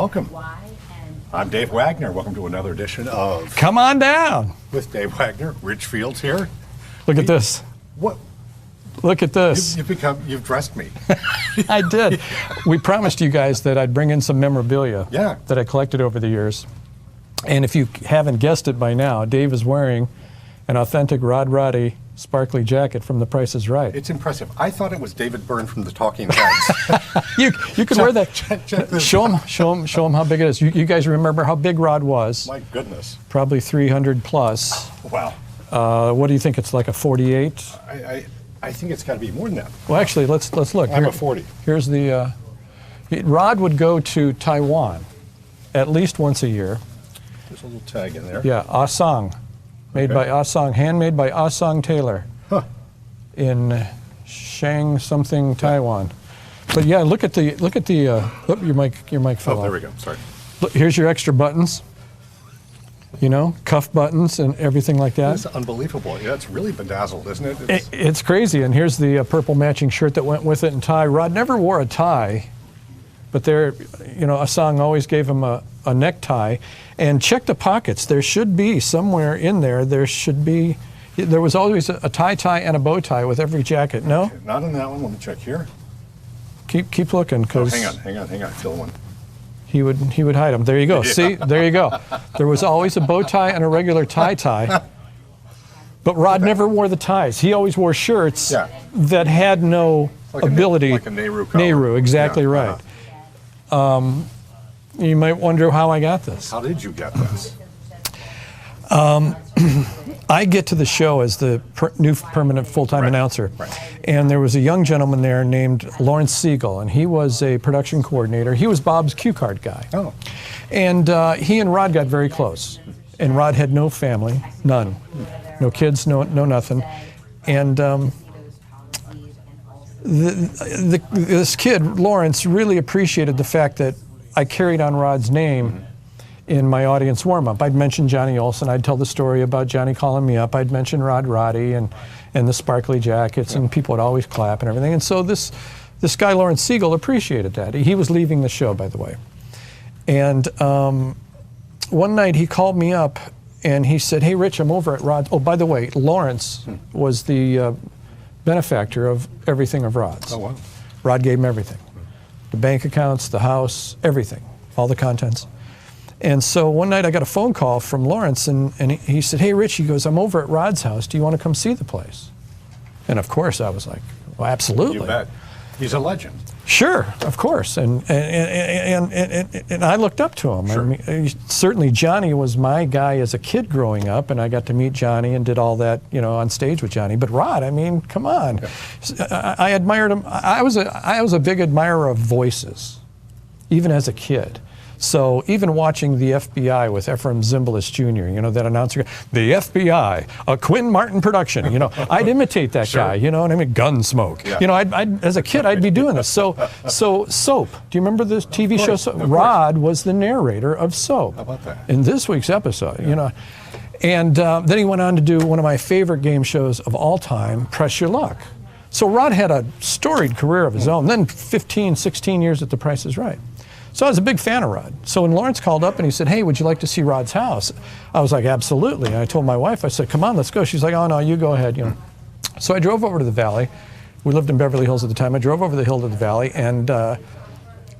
welcome. I'm Dave Wagner. Welcome to another edition of Come On Down with Dave Wagner. Rich Fields here. Look at this. What? Look at this. You've dressed me. I did. We promised you guys that I'd bring in some memorabilia that I collected over the years. And if you haven't guessed it by now, Dave is wearing an authentic Rod Roddy sparkly jacket from The Price is Right. It's impressive. I thought it was David Byrne from the Talking Heads. you could wear that. Check this show him how big it is. You guys remember how big Rod was? My goodness. Probably 300 plus. Wow. What do you think? It's like a 48? I think it's got to be more than that. Well, actually, let's look. I'm a 40. Here's the. Rod would go to Taiwan at least once a year. There's a little tag in there. Yeah, Asang. Made by Asang, handmade by Asang Taylor in Shang something, Taiwan. But yeah, look at the oh, your mic fell off. There we go. Sorry. Look, here's your extra buttons. You know, cuff buttons and everything like that. It's unbelievable. Yeah, it's really bedazzled, isn't it? It's crazy. And here's the purple matching shirt that went with it and tie. Rod never wore a tie, but Asang always gave him a necktie. And check the pockets. There should be somewhere in there. There was always a tie and a bow tie with every jacket. No? Okay, not on that one. Let me check here. Keep looking, because hang on. Fill one. He would hide them. There you go. Yeah. See, there you go. There was always a bow tie and a regular tie. But Rod never wore the ties. He always wore shirts that had no ability. Like a Nehru collar. Nehru, exactly right. You might wonder how I got this. How did you get this? I get to the show as the new permanent full-time announcer. And there was a young gentleman there named Lawrence Siegel, and he was a production coordinator. He was Bob's cue card guy. Oh. And he and Rod got very close. And Rod had no family, none. No kids, no nothing. And this kid, Lawrence, really appreciated the fact that I carried on Rod's name in my audience warm-up. I'd mention Johnny Olson. I'd tell the story about Johnny calling me up. I'd mention Rod Roddy and the sparkly jackets, and people would always clap and everything. And so this guy, Lawrence Siegel, appreciated that. He was leaving the show, by the way. And one night he called me up and he said, "Hey, Rich, I'm over at Rod's." Oh, by the way, Lawrence was the benefactor of everything of Rod's. Oh, wow. Rod gave him everything. The bank accounts, the house, everything, all the contents. And so one night I got a phone call from Lawrence, and he said, "Hey, Rich," he goes, "I'm over at Rod's house. Do you want to come see the place?" And of course I was like, "Well, absolutely." You bet. He's a legend. Sure, of course. And I looked up to him. Sure. I mean, certainly Johnny was my guy as a kid growing up, and I got to meet Johnny and did all that, on stage with Johnny. But Rod, I mean, come on. Yeah. I admired him. I was a big admirer of voices, even as a kid. So even watching the FBI with Ephraim Zimbalist Jr., that announcer, the FBI, a Quinn Martin production, I'd imitate that guy, you know what I mean? Gunsmoke. Yeah. I'd as a kid, I'd be doing this. So Soap. Do you remember this TV show? Soap? Rod was the narrator of Soap. How about that? In this week's episode, And then he went on to do one of my favorite game shows of all time, Press Your Luck. So Rod had a storied career of his own, then 15, 16 years at The Price is Right. So I was a big fan of Rod. So when Lawrence called up and he said, "Hey, would you like to see Rod's house?" I was like, "Absolutely." And I told my wife, I said, "Come on, let's go." She's like, "Oh, no, you go ahead." So I drove over to the Valley. We lived in Beverly Hills at the time. I drove over the hill to the Valley and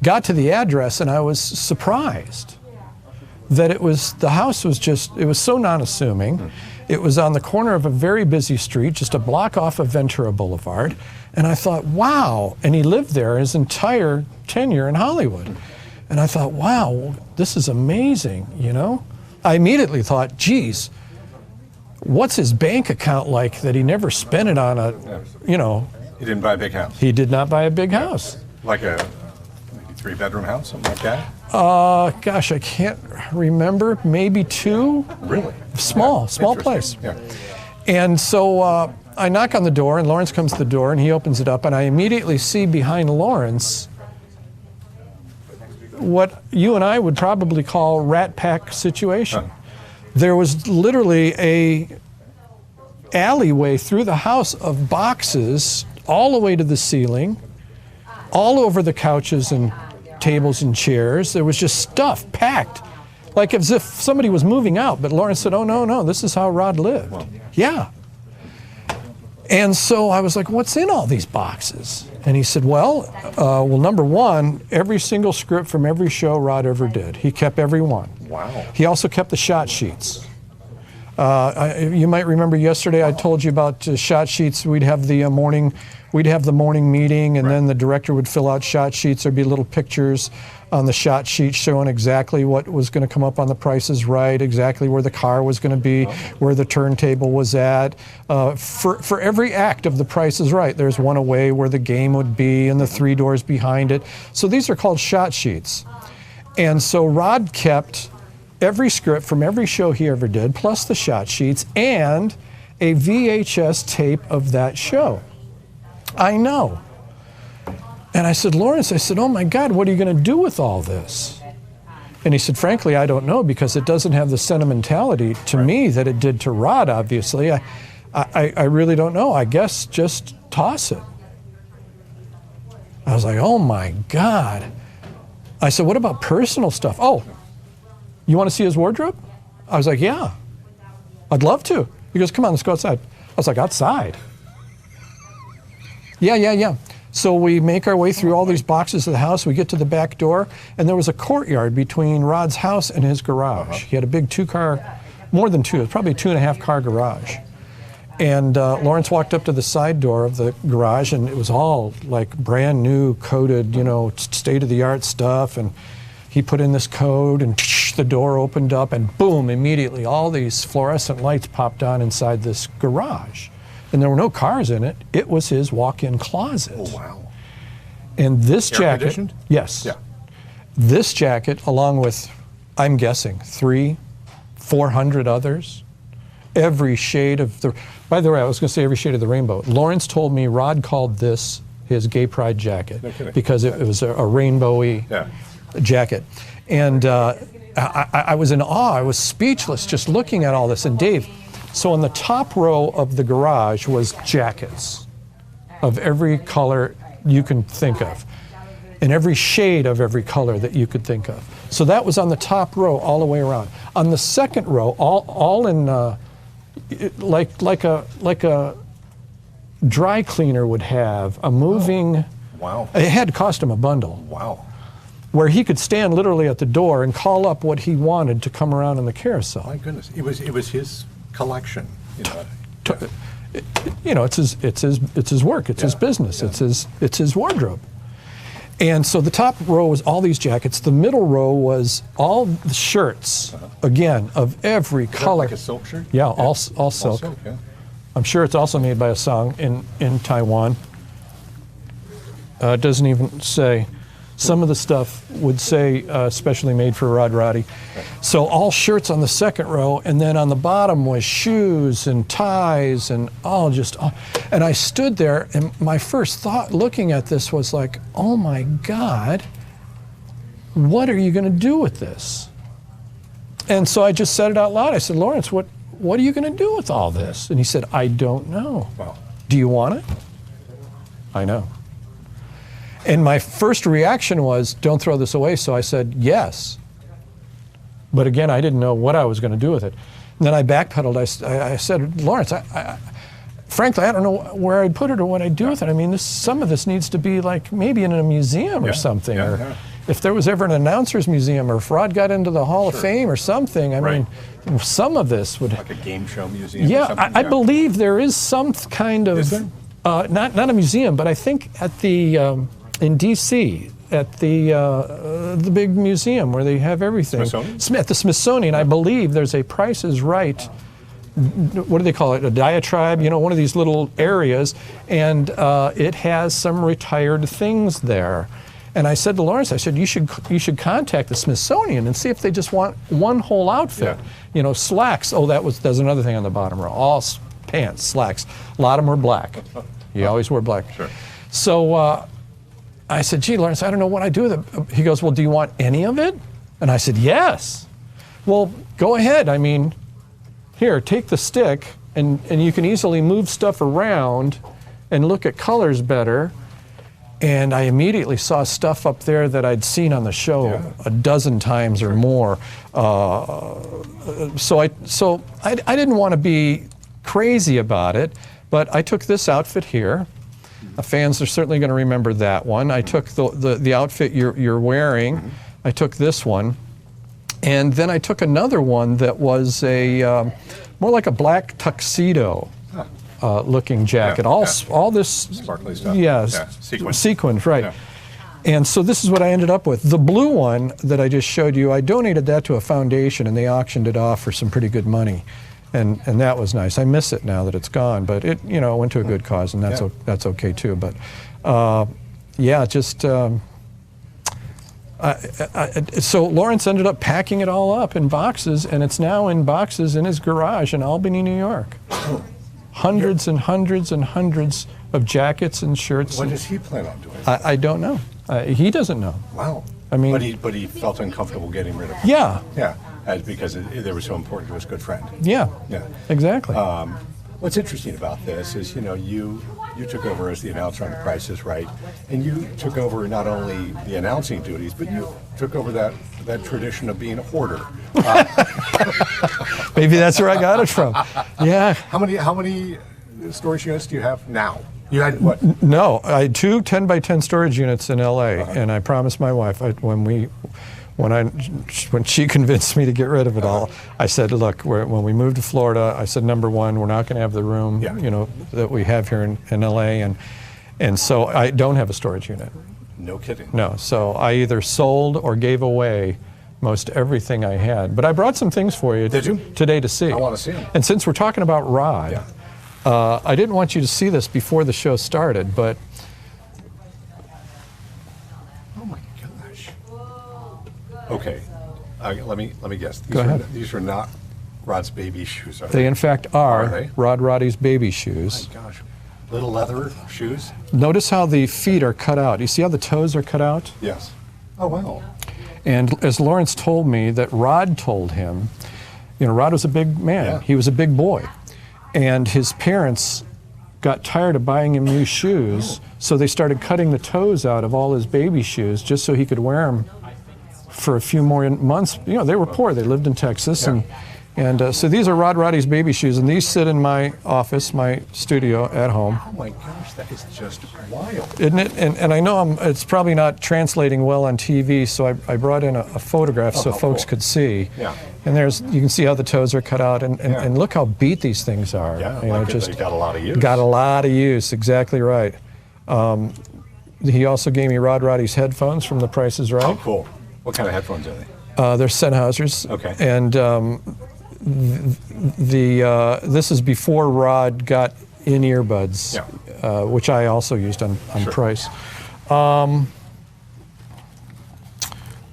got to the address, and I was surprised that the house was it was so non-assuming. It was on the corner of a very busy street, just a block off of Ventura Boulevard. And I thought, wow. And he lived there his entire tenure in Hollywood. And I thought, wow, this is amazing, I immediately thought, geez, what's his bank account like that he never spent it on He didn't buy a big house. He did not buy a big house. Like a maybe 3-bedroom house, something like that? Gosh, I can't remember. Maybe 2. Really? Small place. Yeah. And so I knock on the door, and Lawrence comes to the door, and he opens it up, and I immediately see behind Lawrence what you and I would probably call rat pack situation. There was literally a alleyway through the house of boxes all the way to the ceiling, all over the couches and tables and chairs. There was just stuff packed, like as if somebody was moving out. But Lawrence said, oh, no, this is how Rod lived. Wow. Yeah. And so I was like, what's in all these boxes? And he said, well, number one, every single script from every show Rod ever did. He kept every one. Wow. He also kept the shot sheets. You might remember yesterday I told you about shot sheets. We'd have the morning meeting, and then the director would fill out shot sheets. There'd be little pictures on the shot sheet showing exactly what was going to come up on The Price is Right, exactly where the car was going to be, where the turntable was at. For every act of The Price is Right, there's one away where the game would be and the 3 doors behind it. So these are called shot sheets. And so Rod kept every script from every show he ever did, plus the shot sheets, and a VHS tape of that show. I know. And I said, Lawrence, oh my God, what are you going to do with all this? And he said, frankly, I don't know, because it doesn't have the sentimentality to me that it did to Rod, obviously. I really don't know. I guess just toss it. I was like, oh my God. I said, what about personal stuff? Oh, you want to see his wardrobe? I was like, yeah, I'd love to. He goes, come on, let's go outside. I was like, outside? Yeah. So we make our way through all these boxes of the house. We get to the back door, and there was a courtyard between Rod's house and his garage. He had a big 2-car, more than 2, it was probably a 2.5-car garage. And Lawrence walked up to the side door of the garage, and it was all like brand new, coated, state-of-the-art stuff. And he put in this code, and the door opened up, and boom, immediately all these fluorescent lights popped on inside this garage. And there were no cars in it. It was his walk-in closet. Oh, wow. And this Air jacket, conditioned? yes. Yeah. This jacket, along with, I'm guessing, 300-400 others, every shade of the, by the way, I was going to say every shade of the rainbow. Lawrence told me Rod called this his gay pride jacket, No kidding. because it was a rainbowy jacket. And I was in awe. I was speechless just looking at all this. And Dave, so on the top row of the garage was jackets of every color you can think of, and every shade of every color that you could think of. So that was on the top row all the way around. On the second row, all in like a dry cleaner would have a moving. Wow. It had to cost him a bundle. Wow. Where he could stand literally at the door and call up what he wanted to come around in the carousel. My goodness. It was his collection. It's his work. It's his business. Yeah. It's his wardrobe. And so the top row was all these jackets. The middle row was all the shirts, again, of every color. Like a silk shirt? Yeah, all silk. Yeah. I'm sure it's also made by a Song in Taiwan. It doesn't even say. Some of the stuff would say specially made for Rod Roddy. So all shirts on the second row, and then on the bottom was shoes and ties and and I stood there, and my first thought looking at this was like, oh my God, what are you going to do with this? And so I just said it out loud. I said, Lawrence, what are you going to do with all this? And he said, I don't know. Wow. Do you want it? I know. And my first reaction was, don't throw this away. So I said, yes. But again, I didn't know what I was going to do with it. And then I backpedaled. I said, Lawrence, frankly, I don't know where I'd put it or what I'd do with it. I mean, some of this needs to be like maybe in a museum or something. Or if there was ever an announcer's museum, or if Rod got into the Hall of Fame or something, I mean, some of this would... Like a game show museum or Yeah, something? I believe there is some kind of... Is there? Not a museum, but I think at the... in D.C., at the big museum where they have everything. Smithsonian? At the Smithsonian, I believe there's a Price is Right, what do they call it, a diatribe, one of these little areas, and it has some retired things there. And I said to Lawrence, I said, you should contact the Smithsonian and see if they just want one whole outfit. Slacks, there's another thing on the bottom row, all pants, slacks. A lot of them were black. He always wore black. Sure. So, I said, gee, Lawrence, I don't know what I do with it. He goes, well, do you want any of it? And I said, yes. Well, go ahead. I mean, here, take the stick, and you can easily move stuff around and look at colors better. And I immediately saw stuff up there that I'd seen on the show a dozen times or more. So I didn't want to be crazy about it, but I took this outfit here. Fans are certainly going to remember that one. I took the outfit you're wearing. I took this one. And then I took another one that was a more like a black tuxedo looking jacket. All this sparkly stuff. Sequins, right. Yeah. And so this is what I ended up with. The blue one that I just showed you, I donated that to a foundation, and they auctioned it off for some pretty good money. And that was nice. I miss it now that it's gone, but it went to a good cause, and that's okay too. But so Lawrence ended up packing it all up in boxes, and it's now in boxes in his garage in Albany, New York. Hundreds and hundreds and hundreds of jackets and shirts. What does he plan on doing? I don't know. He doesn't know. Wow. I mean, but he felt uncomfortable getting rid of it. Yeah. Yeah. Because they were so important to his good friend. Yeah. Yeah. Exactly. What's interesting about this is, you took over as the announcer on The Price is Right, and you took over not only the announcing duties, but you took over that tradition of being a hoarder. Maybe that's where I got it from. Yeah. How many storage units do you have now? You had what? No, I had 2 10-by-10 storage units in LA, and I promised my wife when she convinced me to get rid of it all, I said, look, when we moved to Florida, I said, number one, we're not going to have the room, that we have here in LA, and so I don't have a storage unit. No kidding. No, so I either sold or gave away most everything I had. But I brought some things for you today to see. I want to see them. And since we're talking about Rod, I didn't want you to see this before the show started, but okay, let me guess. Go ahead. These are not Rod's baby shoes, are they? In fact, are they? Roddy's baby shoes. Oh my gosh, little leather shoes. Notice how the feet are cut out. You see how the toes are cut out? Yes. Oh wow. And as Lawrence told me, that Rod told him, Rod was a big man. Yeah. He was a big boy, and his parents got tired of buying him new shoes, so they started cutting the toes out of all his baby shoes just so he could wear them for a few more months. They were poor. They lived in Texas, and so these are Roddy's baby shoes, and these sit in my office, my studio at home. Oh my gosh, that is just wild, isn't it? And I know it's probably not translating well on TV, so I brought in a photograph so folks could see. Yeah. And you can see how the toes are cut out, and look how beat these things are. Yeah, they got a lot of use. Got a lot of use. Exactly right. He also gave me Roddy's headphones from The Price is Right. Oh, cool. What kind of headphones are they? They're Sennheisers. Okay. And this is before Rod got in-ear buds, which I also used on Price. I'm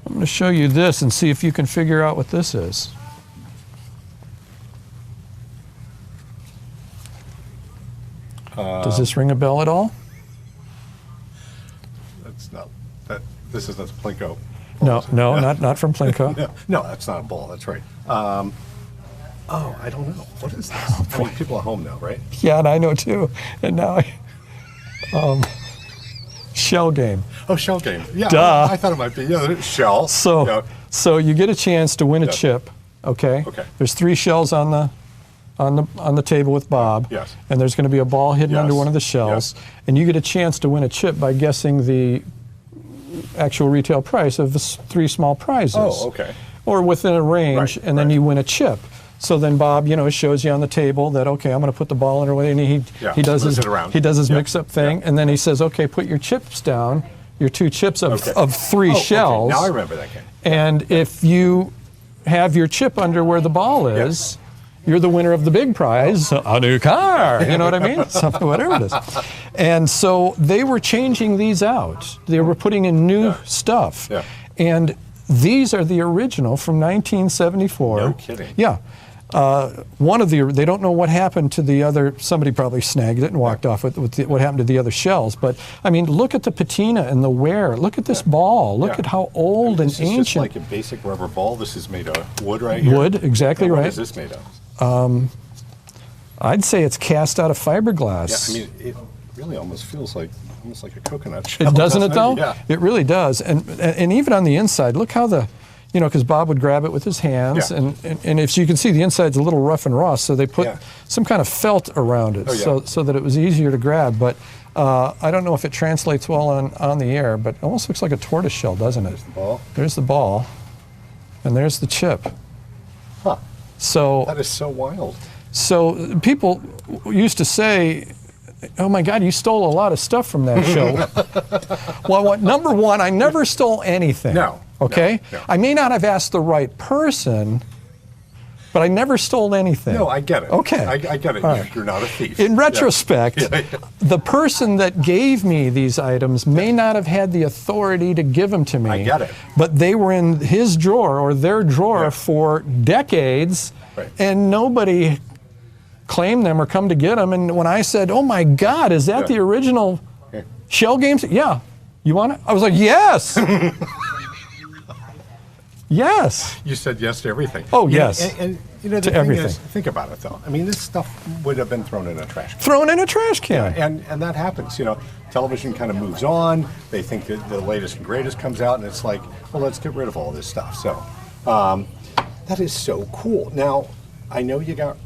going to show you this and see if you can figure out what this is. Does this ring a bell at all? That's not that. That's Plinko. No, not from Plinko. No, that's not a ball. That's right. I don't know. What is this? People at home know, right? Yeah, and I know too. And now shell game. Oh, shell game. Yeah, Duh. I thought it might be. Yeah, shell. So you get a chance to win a chip. Okay. Okay. There's 3 shells on the table with Bob. Yes. And there's going to be a ball hidden under one of the shells, and you get a chance to win a chip by guessing the actual retail price of the 3 small prizes. Oh, okay. Or within a range, and then you win a chip. So then Bob, shows you on the table that, okay, I'm going to put the ball in her way, and he does his mix-up thing, and then he says, okay, put your chips down, your 2 chips of 3 shells. Okay. Now I remember that game. And if you have your chip under where the ball is, you're the winner of the big prize, a new car. You know what I mean? Something, whatever it is. And so they were changing these out. They were putting in new stuff. Yeah. And these are the original from 1974. No kidding. Yeah. They don't know what happened to the other, somebody probably snagged it and walked off with what happened to the other shells. But, I mean, look at the patina and the wear. Look at this ball. Look at how old and ancient. This is just like a basic rubber ball. This is made of wood right here. Wood, exactly right. What is this made of? I'd say it's cast out of fiberglass. Yeah, I mean, really almost feels like a coconut shell. It doesn't it though? Yeah. It really does. And even on the inside, look how because Bob would grab it with his hands, Yeah. and if you can see, the inside's a little rough and raw, so they put Yeah. some kind of felt around it, Oh, yeah. so that it was easier to grab. But I don't know if it translates well on the air, but it almost looks like a tortoise shell, doesn't it? There's the ball. There's the ball, and there's the chip. Huh. So That is so wild. So people used to say, "Oh my God, you stole a lot of stuff from that show." Well, number one, I never stole anything. No. Okay? No. I may not have asked the right person, but I never stole anything. No, I get it. Okay. I get it. All right. You're not a thief. In retrospect, Yeah. the person that gave me these items may not have had the authority to give them to me. I get it. But they were in his drawer or their drawer Yeah. for decades, Right. and nobody claimed them or come to get them. And when I said, "Oh my God, is that Yeah. the original Yeah. shell games?" Yeah. You want it? I was like, "Yes." Yes. You said yes to everything. Oh, You know, yes. And the To thing everything. is, think about it though. I mean, this stuff would have been thrown in a trash can. Thrown in a trash can. And that happens. Television kind of moves on. They think that the latest and greatest comes out, and it's like, well, let's get rid of all this stuff. So that is so cool. Now, I know you got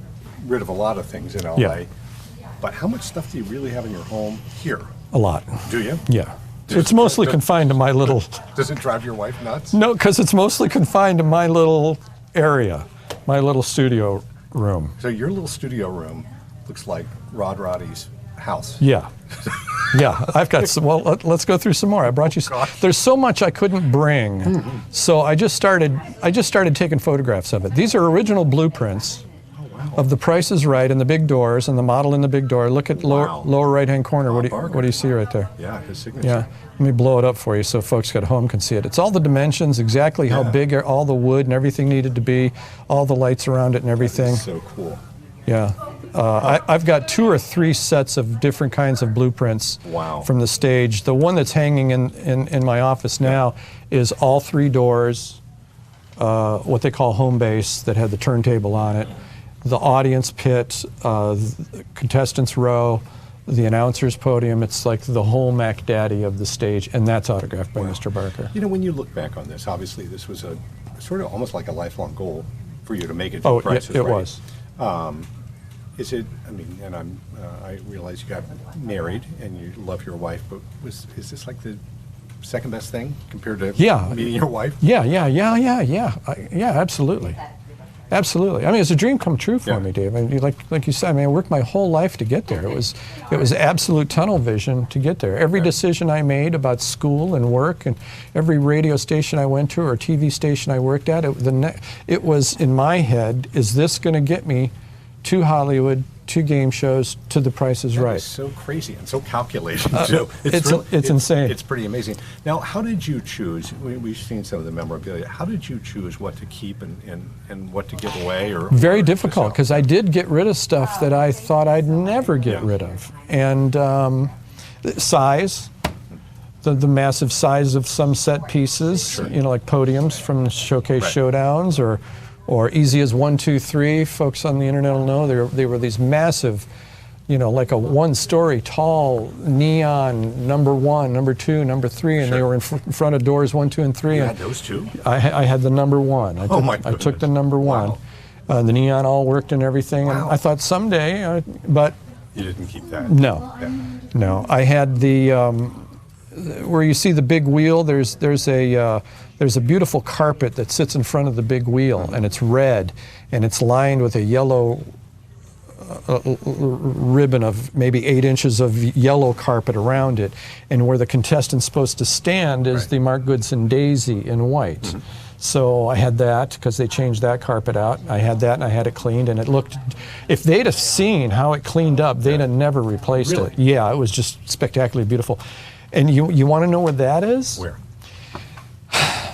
rid of a lot of things in LA, Yeah. but how much stuff do you really have in your home here? A lot. Do you? Yeah. It's mostly confined to my little... Does it drive your wife nuts? No, because it's mostly confined to my little area, my little studio room. So your little studio room looks like Rod Roddy's house. Yeah. Yeah, I've got some. Well, let's go through some more. I brought you. Gosh. There's so much I couldn't bring, so I just started taking photographs of it. These are original blueprints of The Price is Right and the big doors and the model in the big door. Look at Wow. lower right-hand corner. What Wagner. do you see right there? Yeah, his signature. Yeah. Let me blow it up for you so folks at home can see it. It's all the dimensions, exactly how Yeah. big all the wood and everything needed to be, all the lights around it and everything. So cool. Yeah. I've got 2 or 3 sets of different kinds of blueprints Wow. from the stage. The one that's hanging in my office now is all 3 doors, what they call home base, that had the turntable on it, the audience pit, the contestants row, the announcer's podium. It's like the whole Mac Daddy of the stage, and that's autographed by Mr. Barker. When you look back on this, obviously this was a sort of almost like a lifelong goal for you to make it to Oh, The Price is it Right. was. Is it? I mean, and I realize you got married and you love your wife, but is this like the second best thing compared to Yeah. meeting your wife? Yeah, absolutely. Absolutely. I mean, it's a dream come true for Yeah. me, Dave. I mean, like you said, I worked my whole life to get there. It was absolute tunnel vision to get there. Every decision I made about school and work, and every radio station I went to or TV station I worked at, it was in my head: is this going to get me to Hollywood, to game shows, to The Price is That Right? is so crazy and so calculated too. It's insane. It's pretty amazing. Now, how did you choose? We've seen some of the memorabilia. How did you choose what to keep and what to give away? Or Very or to difficult, sell? because I did get rid of stuff that I thought I'd never get Yeah. rid of. And size, the massive size of some set pieces, Sure. like podiums from Showcase Right. Showdowns, or easy as 1, 2, 3. Folks on the internet will know they were these massive, like a 1-story tall neon number 1, number 2, number 3, and they Sure. were in front of doors 1, 2, and 3. You and had those two? I had the number 1. Oh, my I took goodness. the number 1. Wow. The neon all worked and everything, and Wow. I thought someday, but You didn't keep that. no, Yeah. no. I had the where you see the big wheel. There's a beautiful carpet that sits in front of the big wheel, and it's red, and it's lined with a yellow ribbon of maybe 8 inches of yellow carpet around it, and where the contestant's supposed to stand is Right. the Mark Goodson daisy in white. Mm-hmm. So I had that because they changed that carpet out. I had that, and I had it cleaned, and it looked. If they'd have seen how it cleaned up, they'd have never replaced Really? it. Yeah, it was just spectacularly beautiful. And you want to know where that is? Where?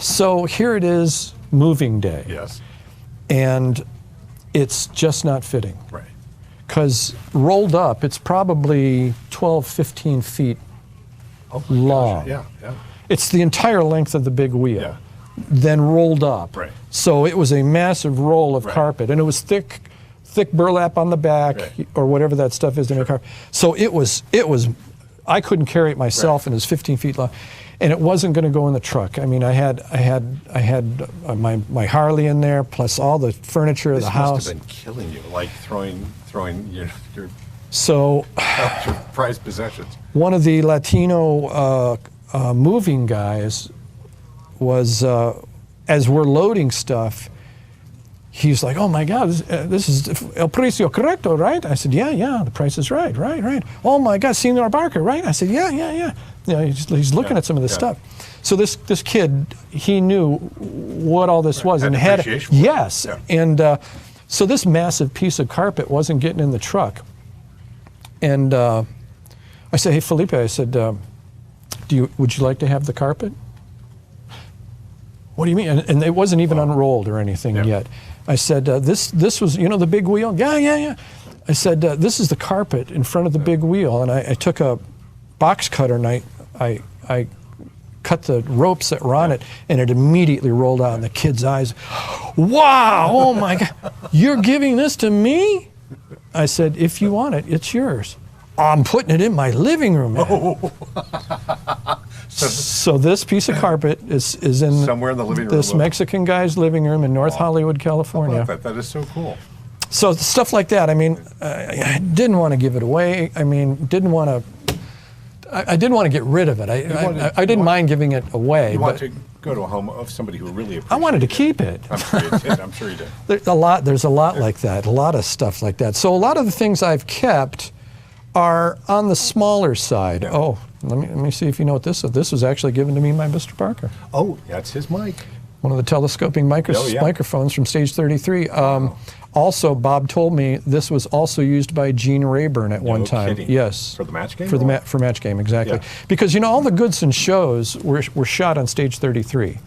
So here it is, moving day, Yes. and it's just not fitting. Right. Because rolled up, it's probably 12, 15 feet Oh, my long. gosh. Yeah. Yeah. It's the entire length of the big wheel, Yeah. then rolled up. Right. So it was a massive roll of Right. carpet, and it was thick burlap on the back, Right. or whatever that stuff is in your car. So it was I couldn't carry it myself, and it was 15 feet long, and it wasn't going to go in the truck. I mean, I had my Harley in there, plus all the furniture of the house. This must have been killing you, like throwing your So, your prized possessions. one of the Latino moving guys was, as we're loading stuff, he's like, "Oh my God, this is el precio correcto, right?" I said, "Yeah, the price is right. Oh my God, Senor Barker, right?" I said, "Yeah." You know, he's looking at some of this stuff. So this kid, he knew what all this was and had appreciation for it. yes, and so this massive piece of carpet wasn't getting in the truck, and I said, "Hey Felipe," I said, would you like to have the carpet?" "What do you mean?" And it wasn't even unrolled or anything yet. I said, this was, the big wheel? Yeah. I said, this is the carpet in front of the big wheel. And I took a box cutter and I cut the ropes that were on it, and it immediately rolled out in the kid's eyes. "Wow, oh my God, you're giving this to me?" I said, "If you want it, it's yours." "I'm putting it in my living room, man." Oh. So this piece of carpet is in somewhere in the living room. this Mexican guy's living room in North Hollywood, California. That is so cool. So stuff like that. I mean, I didn't want to give it away. I mean, I didn't want to get rid of it. I didn't mind giving it away. You want to go to a home of somebody who really appreciates it. I wanted to keep it. I'm sure you did. There's a lot like that. A lot of stuff like that. So a lot of the things I've kept are on the smaller side. Yeah. Oh, let me see if you know what this is. This was actually given to me by Mr. Barker. Oh, that's his mic. One of the telescoping microphones from Stage 33. Also, Bob told me this was also used by Gene Rayburn at one time. Kidding. Yes. For the match game? For match game, exactly. Yeah. Because all the Goodson shows were shot on Stage 33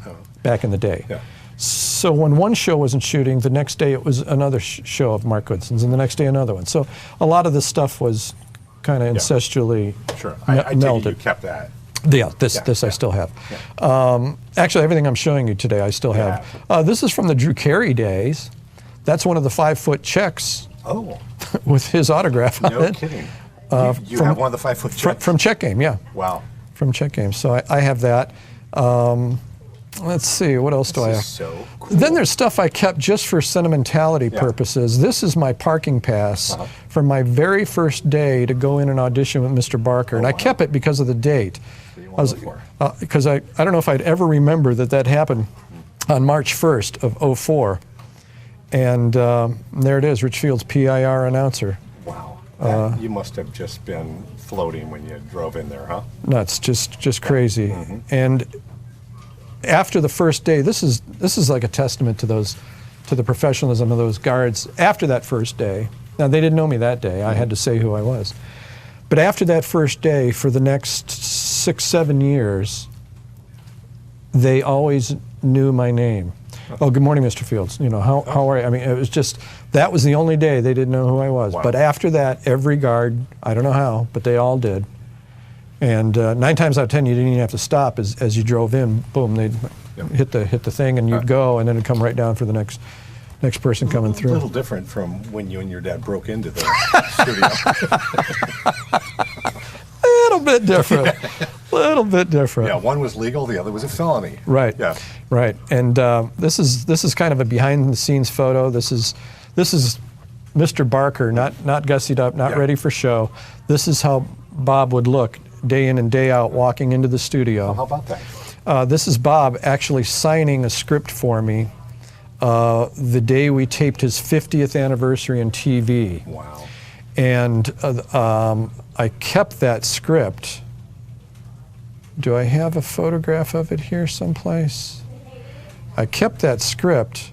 back in the day. Yeah. So when one show wasn't shooting, the next day it was another show of Mark Goodson's, and the next day another one. So a lot of this stuff was kind of incestually Sure. I take it melded. you kept that. Yeah, this I still have. Yeah. Actually, everything I'm showing you today, I still have. This is from the Drew Carey days. That's one of the 5-foot checks Oh, with his autograph on no it. kidding. You have one of the 5-foot checks? From Check Game, yeah. Wow. From Check Game. So I have that. Let's see, what else do I have? This is so cool. Then there's stuff I kept just for sentimentality purposes. This is my parking pass from my very first day to go in and audition with Mr. Barker. And I kept it because of the date. Because I don't know if I'd ever remember that happened on March 1st of '04. And there it is, Rich Field's PIR announcer. Wow. You must have just been floating when you drove in there, huh? Nuts, just crazy. Mm-hmm. And after the first day, this is like a testament to the professionalism of those guards. After that first day, now they didn't know me that day. I had to say who I was. But after that first day, for the next 6-7 years, they always knew my name. "Oh, good morning, Mr. Fields. How are you?" I mean, it was just, that was the only day they didn't know who I was. Wow. But after that, every guard, I don't know how, but they all did. And 9 times out of 10, you didn't even have to stop as you drove in. Boom, they'd hit the thing, and you'd go, and then it'd come right down for the next person coming through. A little different from when you and your dad broke into the studio. Little bit different. Little bit different. Yeah, one was legal, the other was a felony. Right. Yeah. Right. And this is kind of a behind-the-scenes photo. This is Mr. Barker, not gussied up, not ready for show. This is how Bob would look day in and day out walking into the studio. Well, how about that? This is Bob actually signing a script for me the day we taped his 50th anniversary on TV. Wow. And I kept that script. Do I have a photograph of it here someplace? I kept that script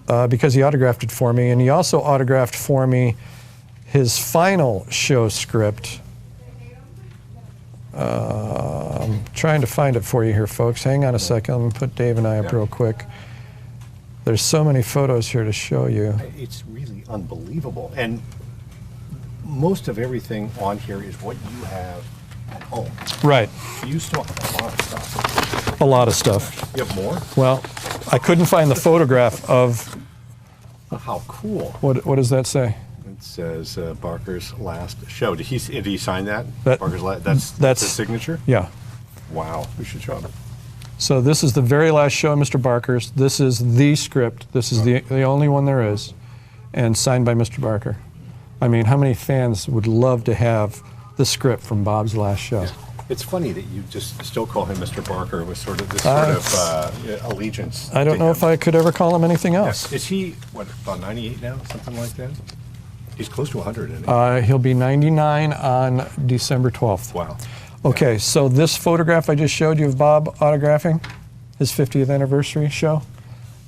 because he autographed it for me, and he also autographed for me his final show script. I'm trying to find it for you here, folks. Hang on a second. Let me put Dave and I up real quick. There's so many photos here to show you. It's really unbelievable. And most of everything on here is what you have at home. Right. You still have a lot of stuff. A lot of stuff. You have more? Well, I couldn't find the photograph of... How cool. What does that say? It says Barker's last show. Did he sign that? That- Barker's that's his signature? Yeah. Wow. We should show him. So this is the very last show of Mr. Barker's. This is the script. This is the only one there is, and signed by Mr. Barker. I mean, how many fans would love to have the script from Bob's last show? It's funny that you just still call him Mr. Barker with sort of this allegiance. I don't know if I could ever call him anything else. Is he, what, about 98 now? Something like that? He's close to 100, isn't he? He'll be 99 on December 12th. Wow. Okay, so this photograph I just showed you of Bob autographing his 50th anniversary show,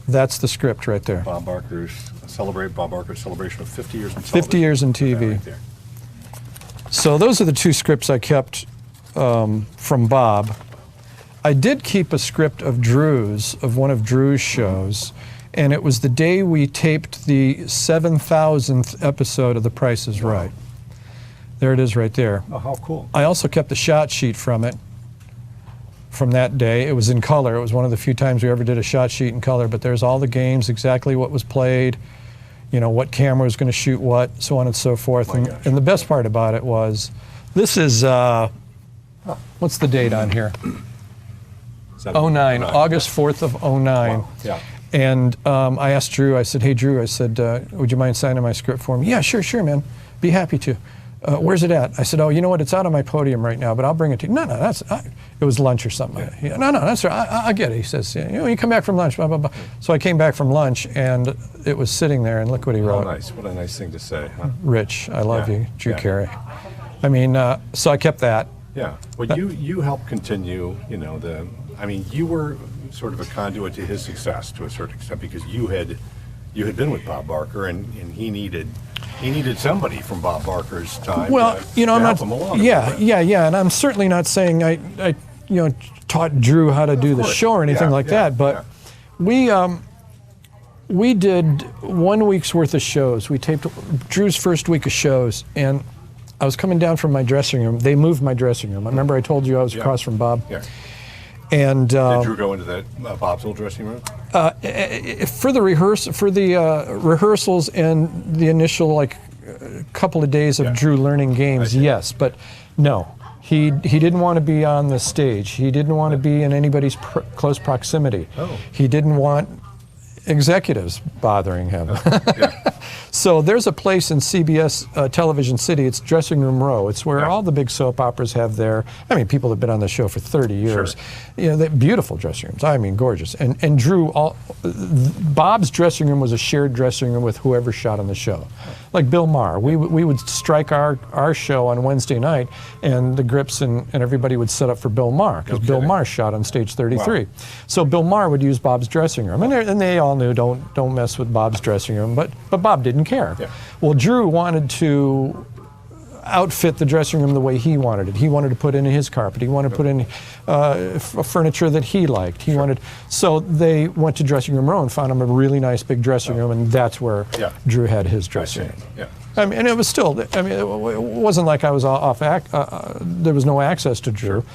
that's the script right there. Bob Barker's celebration of 50 years in television. 50 years in TV. Right there. So those are the two scripts I kept from Bob. I did keep a script of Drew's, of one of Drew's shows, and it was the day we taped the 7,000th episode of The Price is Right. There it is right there. Oh, how cool. I also kept the shot sheet from it, from that day. It was in color. It was one of the few times we ever did a shot sheet in color, but there's all the games, exactly what was played, you know, what camera was going to shoot what, so on and so forth. And the best part about it was, this is, what's the date on here? 09, August 4th of 09. Wow. Yeah. And I asked Drew, I said, hey, Drew, I said, would you mind signing my script for me? Yeah, sure, man. Be happy to. Where's it at? I said, oh, you know what? It's out on my podium right now, but I'll bring it to you. No, it was lunch or something. Yeah. No, that's right. I'll get it. He says, you know, you come back from lunch, blah, blah, blah. So I came back from lunch, and it was sitting there, and look what he wrote. Oh, nice. What a nice thing to say, huh? Rich, I love you, Drew Carey. I mean, so I kept that. Yeah. Well, you helped continue, you know, you were sort of a conduit to his success to a certain extent because you had been with Bob Barker, and he needed somebody from Bob Barker's time. Well, you know, I'm not. Yeah, and I'm certainly not saying I taught Drew how to do the show or anything like that. But we did 1 week's worth of shows. We taped Drew's first week of shows, and I was coming down from my dressing room. They moved my dressing room. I remember I told you I was across from Bob. Yeah. And did Drew go into that Bob's old dressing room? For the rehearsals and the initial couple of days of Drew learning games, yes, but no, he didn't want to be on the stage. He didn't want to be in anybody's close proximity. Oh. He didn't want executives bothering him. So there's a place in CBS Television City, it's Dressing Room Row. It's where all the big soap operas have their, people have been on the show for 30 years. Sure. You know, they're beautiful dressing rooms, gorgeous. And Drew, Bob's dressing room was a shared dressing room with whoever shot on the show. Like Bill Maher, we would strike our show on Wednesday night, and the grips and everybody would set up for Bill Maher, because Bill Maher shot on stage 33. Wow. So Bill Maher would use Bob's dressing room, and they all knew don't mess with Bob's dressing room, but Bob didn't care. Yeah. Well, Drew wanted to outfit the dressing room the way he wanted it. He wanted to put in his carpet. He wanted to put in furniture that he liked. He wanted. So they went to Dressing Room Row and found him a really nice big dressing room, and that's where Drew had his dressing room. Yeah. And it was still. It wasn't like I was off. There was no access to Drew.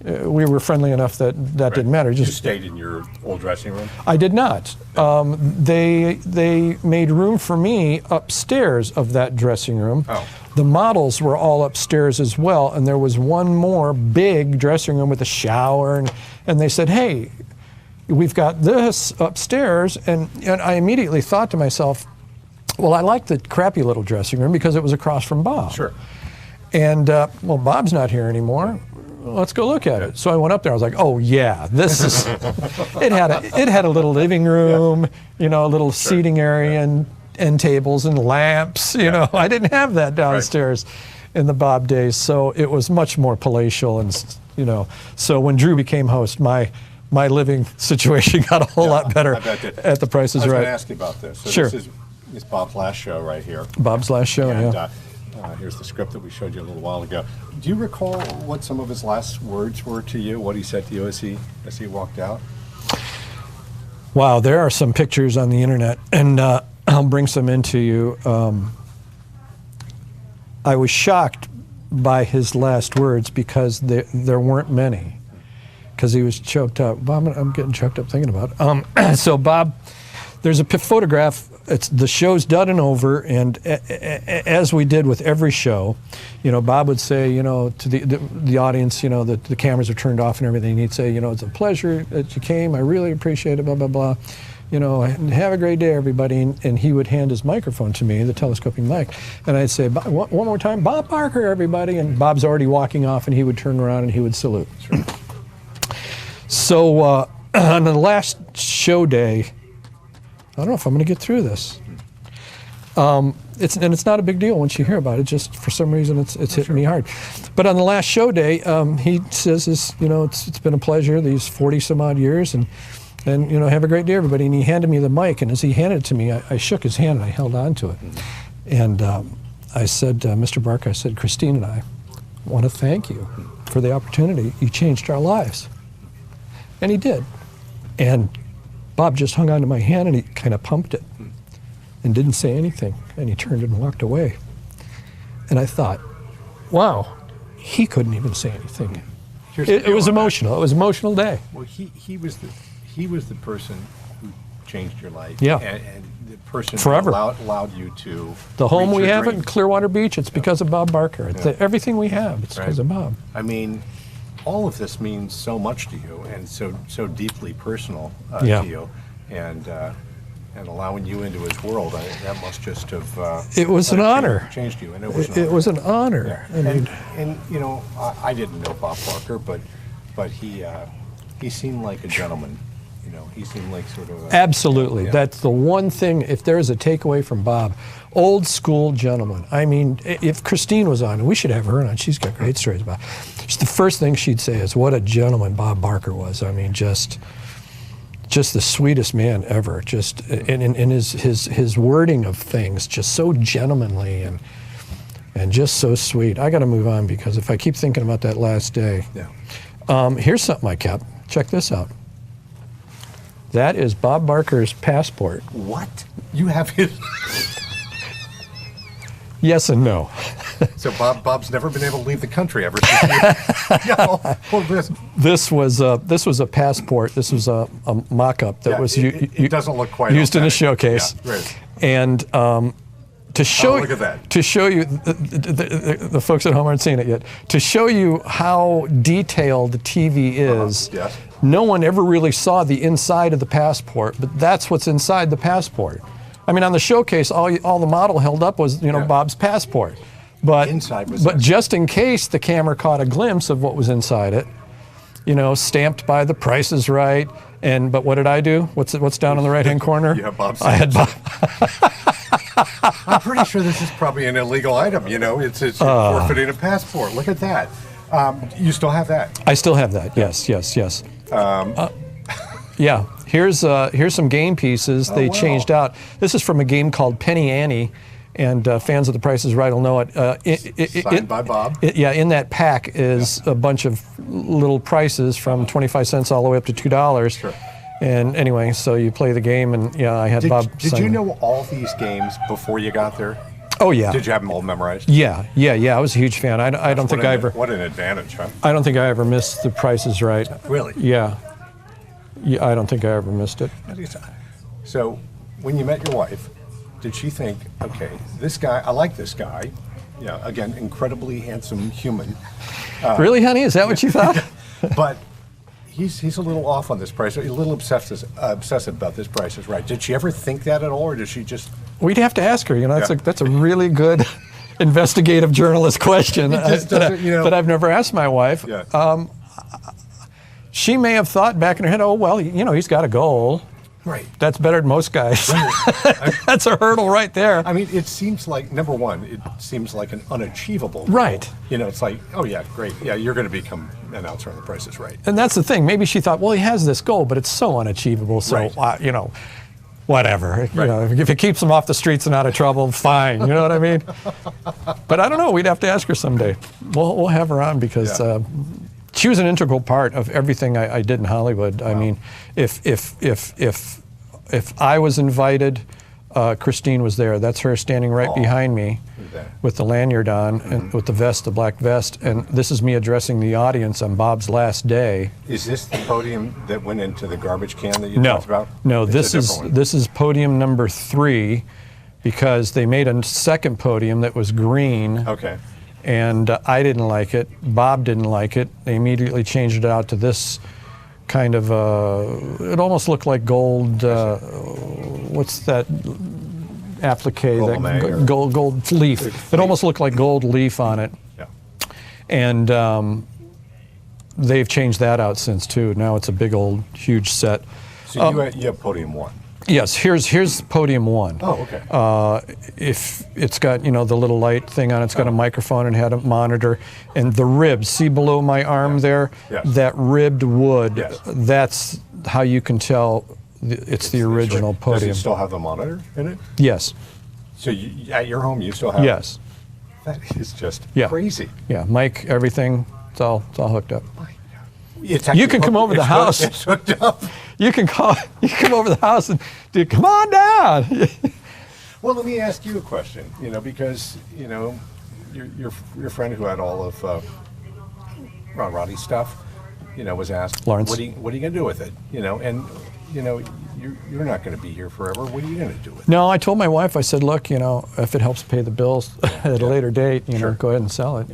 We were friendly enough that didn't matter. You stayed in your old dressing room? I did not. They made room for me upstairs of that dressing room. Oh. The models were all upstairs as well, and there was one more big dressing room with a shower, and they said, hey, we've got this upstairs, and I immediately thought to myself, well, I like the crappy little dressing room because it was across from Bob. Sure. And, well, Bob's not here anymore. Let's go look at it. So I went up there. I was like, "Oh yeah, this is." It had a little living room, a little seating area and tables and lamps. You know, I didn't have that downstairs in the Bob days, so it was much more palatial and So when Drew became host, my living situation got a whole lot better at The Price is Right. I was going to ask you about this. So sure. This is Bob's last show right here. Bob's last show. And, here's the script that we showed you a little while ago. Do you recall what some of his last words were to you? What he said to you as he walked out? Wow, there are some pictures on the internet, and I'll bring some into you. I was shocked by his last words because there weren't many, because he was choked up. Bob, I'm getting choked up thinking about it. So Bob, there's a photograph it's the show's done and over, and as we did with every show, Bob would say, to the audience, that the cameras are turned off and everything. He'd say, it's a pleasure that you came. I really appreciate it. Blah blah blah. Have a great day, everybody. And he would hand his microphone to me, the telescoping mic, and I'd say, one more time, Bob Barker, everybody. And Bob's already walking off, and he would turn around and he would salute. Sure. So on the last show day, I don't know if I'm going to get through this. It's not a big deal once you hear about it. Just for some reason, it's hitting me hard. But on the last show day, he says, it's been a pleasure these 40 some odd years, and have a great day, everybody. And he handed me the mic, and as he handed it to me, I shook his hand and I held on to it. And I said, Mr. Barker, I said, Christine and I want to thank you for the opportunity. You changed our lives. And he did. And Bob just hung on to my hand and he kind of pumped it and didn't say anything. And he turned and walked away. And I thought, wow, he couldn't even say anything. It was emotional. It was an emotional day. Well, he was the person who changed your life. Yeah. And the person forever who allowed you to the home we have dreams. in Clearwater Beach, it's because of Bob Barker. Yeah. Everything we have, it's because of Bob. I mean, all of this means so much to you, and so deeply personal to you, and allowing you into his world. That must just have. It was an honor. Changed you, and it was an honor. Yeah. And I didn't know Bob Barker, but he seemed like a gentleman. He seemed like sort of absolutely. Yeah. That's the one thing. If there's a takeaway from Bob, old school gentleman. I mean, if Christine was on, we should have her on. She's got great stories about. The first thing she'd say is, "What a gentleman Bob Barker was." I mean, just the sweetest man ever. Just in his wording of things, just so gentlemanly and just so sweet. I got to move on because if I keep thinking about that last day, here's something I kept. Check this out. That is Bob Barker's passport. What? You have his? Yes and no. So Bob's never been able to leave the country ever since. This was a passport. This was a mock-up that was it doesn't look quite used authentic. in a showcase. Yeah, right. And to show look at that. To show you the folks at home aren't seeing it yet. To show you how detailed the TV is. Yes. No one ever really saw the inside of the passport, but that's what's inside the passport. I mean, on the showcase, all the model held up was Bob's passport, but inside was but just in case the camera caught a glimpse of what was inside it, stamped by the Price is Right. But what did I do? What's down in the right hand corner? You have Bob's. I had Bob. I'm pretty sure this is probably an illegal item. It's forfeiting a passport. Look at that. You still have that? I still have that. Yes. Yeah. Here's some game pieces they changed out. This is from a game called Penny Annie, and fans of The Price is Right will know it. Signed by Bob. In that pack is a bunch of little prices from 25 cents all the way up to $2. Sure. And anyway, so you play the game, and I had Bob. Did you know all these games before you got there? Oh yeah. Did you have them all memorized? Yeah. I was a huge fan. I don't think I ever. What an advantage, huh? I don't think I ever missed The Price is Right. Really? Yeah. I don't think I ever missed it. So, when you met your wife, did she think, okay, this guy, I like this guy. Again, incredibly handsome human. Really, honey? Is that what you thought? But he's a little off on this price. A little obsessive about this Price is Right. Did she ever think that at all, or did she just? We'd have to ask her. That's a really good investigative journalist question that I've never asked my wife. Yeah. She may have thought back in her head, oh, well, he's got a goal. Right. That's better than most guys. That's a hurdle right there. I mean, it seems like, number one, it seems like an unachievable goal. Right. It's like, oh, yeah, great. Yeah, you're going to become an announcer on The Price is Right. And that's the thing. Maybe she thought, well, he has this goal, but it's so unachievable. So, whatever. Right. If it keeps him off the streets and out of trouble, fine. You know what I mean? But I don't know. We'd have to ask her someday. We'll have her on because she was an integral part of everything I did in Hollywood. Wow. I mean, if I was invited, Christine was there. That's her standing right behind me with the lanyard on and with the vest, the black vest. And this is me addressing the audience on Bob's last day. Is this the podium that went into the garbage can that you talked about? No, this is podium number 3, because they made a second podium that was green. Okay. And I didn't like it. Bob didn't like it. They immediately changed it out to this kind of, it almost looked like gold, what's that applique? Gold leaf. It almost looked like gold leaf on it. Yeah. And they've changed that out since too. Now it's a big old, huge set. So you have podium 1. Yes, here's podium 1. Oh, okay. If it's got, the little light thing on it, it's got a microphone and had a monitor, and the ribs, see below my arm there, that ribbed wood, that's how you can tell it's the original podium. Does it still have the monitor in it? Yes. So at your home you still have Yes. That is just crazy. Yeah, mic, everything, it's all hooked up. You can come over the house. It's hooked up. You can come over the house and dude, come on down. Well, let me ask you a question. Because your friend who had all of Roddy's stuff, was asked, Lawrence, what are you going to do with it? And you're not going to be here forever. What are you going to do with it? No, I told my wife. I said, look, if it helps pay the bills at a later date, go ahead and sell it.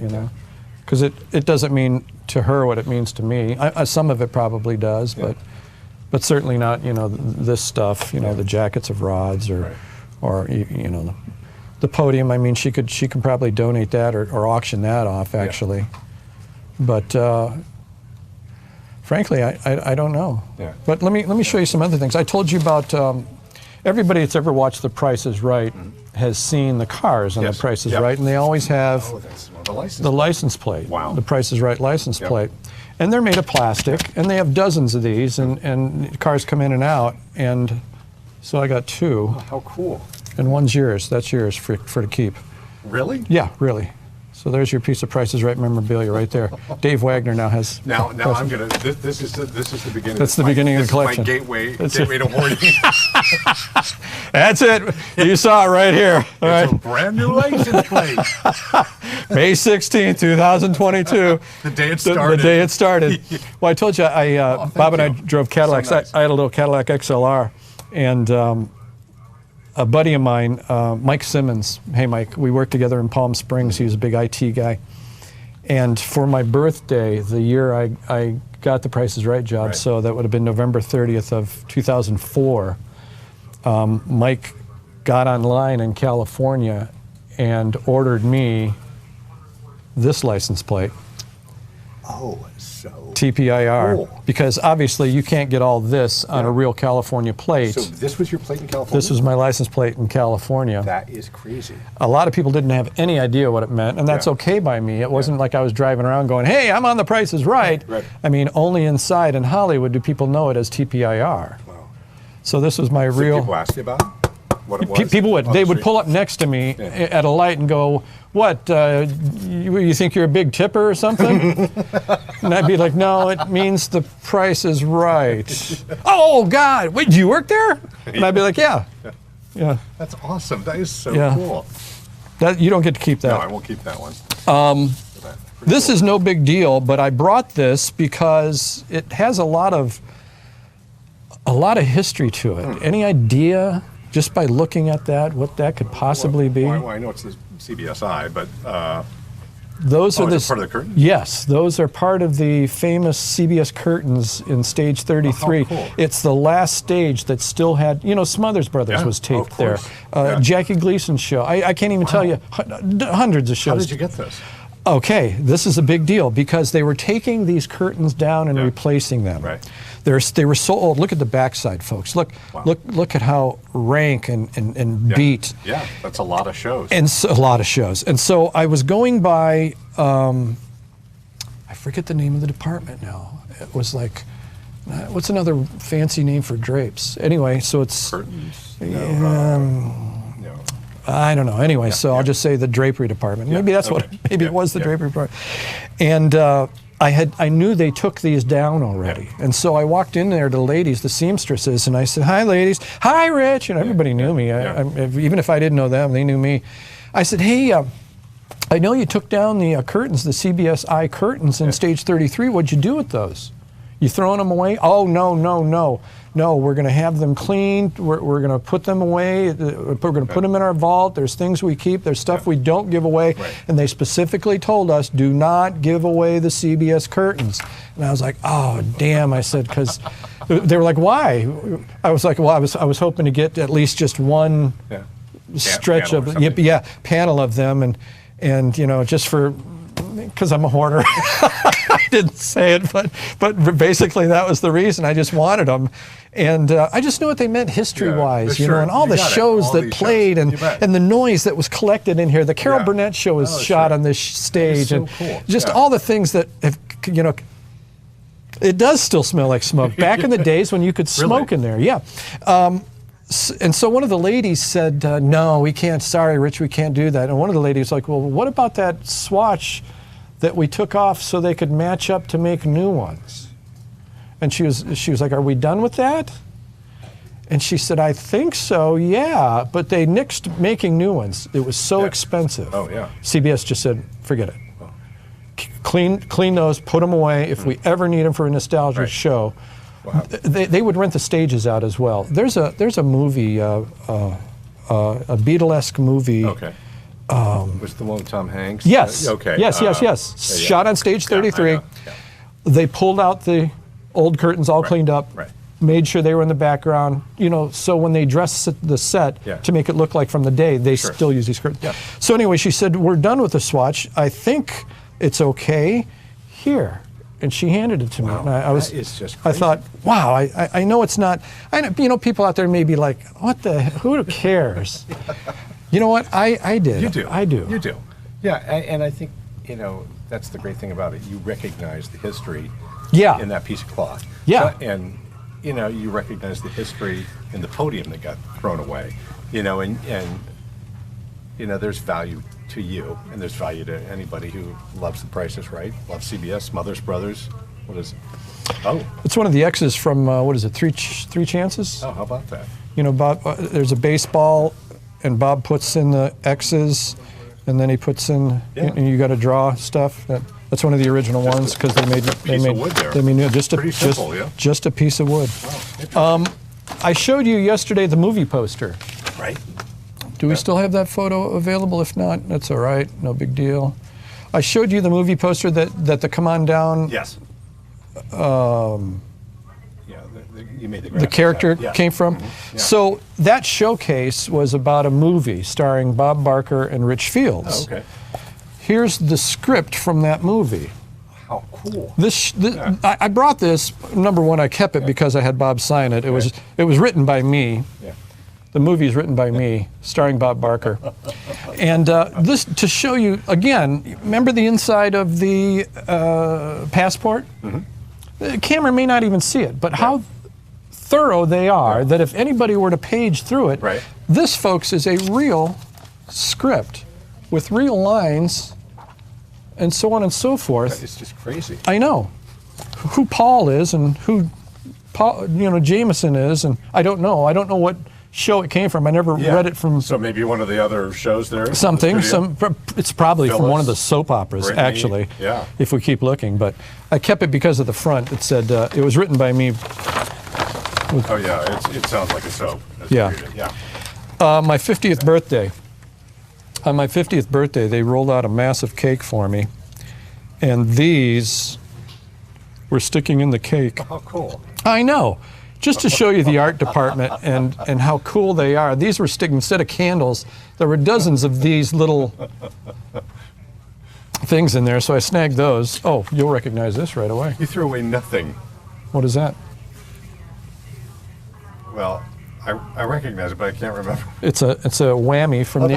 Because it doesn't mean to her what it means to me. Some of it probably does, but certainly not, this stuff, the jackets of rods or the podium. I mean, she could probably donate that or auction that off, actually. But frankly, I don't know. Yeah. But let me show you some other things. I told you about everybody that's ever watched The Price is Right has seen the cars on The Price is Right, and they always have the license plate. Wow. The Price is Right license plate. And they're made of plastic, and they have dozens of these, and cars come in and out, and so I got 2. Oh, how cool. And one's yours. That's yours for to keep. Really? Yeah, really. So there's your piece of Price is Right memorabilia right there. Dave Wagner now has. Now I'm gonna. This is the beginning. That's the beginning of the collection. This is my gateway to hoarding. That's it. You saw it right here. All it's a brand new license plate. May 16, 2022. The day it started. The day it started. Well, I told you, Bob and I drove Cadillacs. So nice. I had a little Cadillac XLR, and a buddy of mine, Mike Simmons. Hey, Mike, we worked together in Palm Springs. He was a big IT guy. And for my birthday, the year I got the Price is Right job, so that would have been November 30th of 2004, Mike got online in California and ordered me this license plate. Oh, so TPIR, cool. Because obviously you can't get all this on a real California plate. So this was your plate in California? This was my license plate in California. That is crazy. A lot of people didn't have any idea what it meant, and that's okay by me. It wasn't like I was driving around going, hey, I'm on The Price is Right. I mean, only inside in Hollywood do people know it as TPIR. Wow. So this was my real... People asked you about it? What it was? People would. They would pull up next to me at a light and go, what, you think you're a big tipper or something? And I'd be like, no, it means The Price is Right. Oh, God, wait, do you work there? And I'd be like, yeah. That's awesome. That is so cool. You don't get to keep that. No, I won't keep that one. This is no big deal, but I brought this because it has a lot of history to it. Any idea, just by looking at that, what that could possibly be? Well, I know it's the CBSI, but those are is it part of the curtain? Yes, those are part of the famous CBS curtains in stage 33. Oh, how cool. It's the last stage that still had, Smothers Brothers was taped there. Jackie Gleason's show. I can't even tell you, hundreds of shows. How did you get this? Okay, this is a big deal because they were taking these curtains down and replacing them. Right. They were so old. Look at the backside, folks. Look at how rank and beat. Yeah, that's a lot of shows. And so, a lot of shows. And so I was going by, I forget the name of the department now. It was like, what's another fancy name for drapes? Anyway, so it's curtains. I don't know. Anyway, so I'll just say the drapery department. Maybe that's what. Maybe it was the drapery department. And I knew they took these down already. And so I walked in there to the ladies, the seamstresses, and I said, "Hi, ladies. Hi, Rich." And everybody knew me. Even if I didn't know them, they knew me. I said, "Hey, I know you took down the curtains, the CBS eye curtains in stage 33. What'd you do with those? You throwing them away?" "Oh, no, no, no. No, we're going to have them cleaned. We're going to put them away. We're going to put them in our vault. There's things we keep. There's stuff we don't give away." Right. And they specifically told us, "Do not give away the CBS curtains." And I was like, "Oh, damn." I said, because they were like, "Why?" I was like, "Well, I was hoping to get at least just one stretch panel of panel of them, and you know, just for." Because I'm a hoarder. I didn't say it, but basically that was the reason. I just wanted them. And I just knew what they meant history-wise, you know, and all the shows that played and the noise that was collected in here. The Carol Burnett show was shot on this stage. So and cool. just all the things that have, you know, it does still smell like smoke. Back in the days when you could smoke in there, and so one of the ladies said, "No, we can't. Sorry, Rich, we can't do that." And one of the ladies was like, "Well, what about that swatch that we took off so they could match up to make new ones?" And she was like, "Are we done with that?" And she said, "I think so, yeah, but they nixed making new ones. It was so expensive." Oh, yeah. CBS just said, "Forget it. Clean those, put them away. If we ever need them for a nostalgia show." Wow. They would rent the stages out as well. There's a movie, a Beatlesque movie. Okay. Was the one with Tom Hanks? Yes. Okay. Yes. Shot on stage 33. They pulled out the old curtains, all cleaned up. Right. Made sure they were in the background. You know, so when they dress the set to make it look like from the day, they still use these curtains. Yeah. So anyway, she said, "We're done with the swatch. I think it's okay. Here." And she handed it to me. And that is just crazy. I thought, wow, I know it's not, you know, people out there may be like, who cares? You know what, I did. You do. I do. You do. Yeah, and I think, you know, that's the great thing about it. You recognize the history in that piece of cloth. Yeah. And, you know, you recognize the history in the podium that got thrown away. You know, and you know, there's value to you, and there's value to anybody who loves The Price is Right, loves CBS, Mother's Brothers. What is it? Oh. It's one of the X's from, what is it, Three Chances? Oh, how about that? You know, Bob, there's a baseball, and Bob puts in the X's, and then he puts in, and you got to draw stuff. That's one of the original ones, because they made just a piece of wood. Wow, I showed you yesterday the movie poster. Right. Do we still have that photo available? If not, that's all right. No big deal. I showed you the movie poster that the Come On Down. Yes. You made the character came from. Mm-hmm. Yeah. So that showcase was about a movie starring Bob Barker and Rich Fields. Oh, okay. Here's the script from that movie. How cool. I brought this. Number one, I kept it because I had Bob sign it. It was written by me. Yeah. The movie is written by me, starring Bob Barker. And this, to show you, again, remember the inside of the passport? Mm-hmm. The camera may not even see it, but how thorough they are, that if anybody were to page through it, this, folks, is a real script with real lines and so on and so forth. It's just crazy. I know. Who Paul is and who Jameson is, and I don't know. I don't know what show it came from. I never read it from. So maybe one of the other shows there. Something. It's probably from one of the soap operas, Brittany, actually. Yeah. If we keep looking, but I kept it because of the front. It said it was written by me. Oh yeah, it sounds like a soap. Yeah. My 50th birthday. On my 50th birthday, they rolled out a massive cake for me, and these were sticking in the cake. Oh, how cool! I know. Just to show you the art department and how cool they are. These were sticking, instead of candles, there were dozens of these little things in there, so I snagged those. Oh, you'll recognize this right away. You threw away nothing. What is that? Well, I recognize it, but I can't remember. It's a whammy from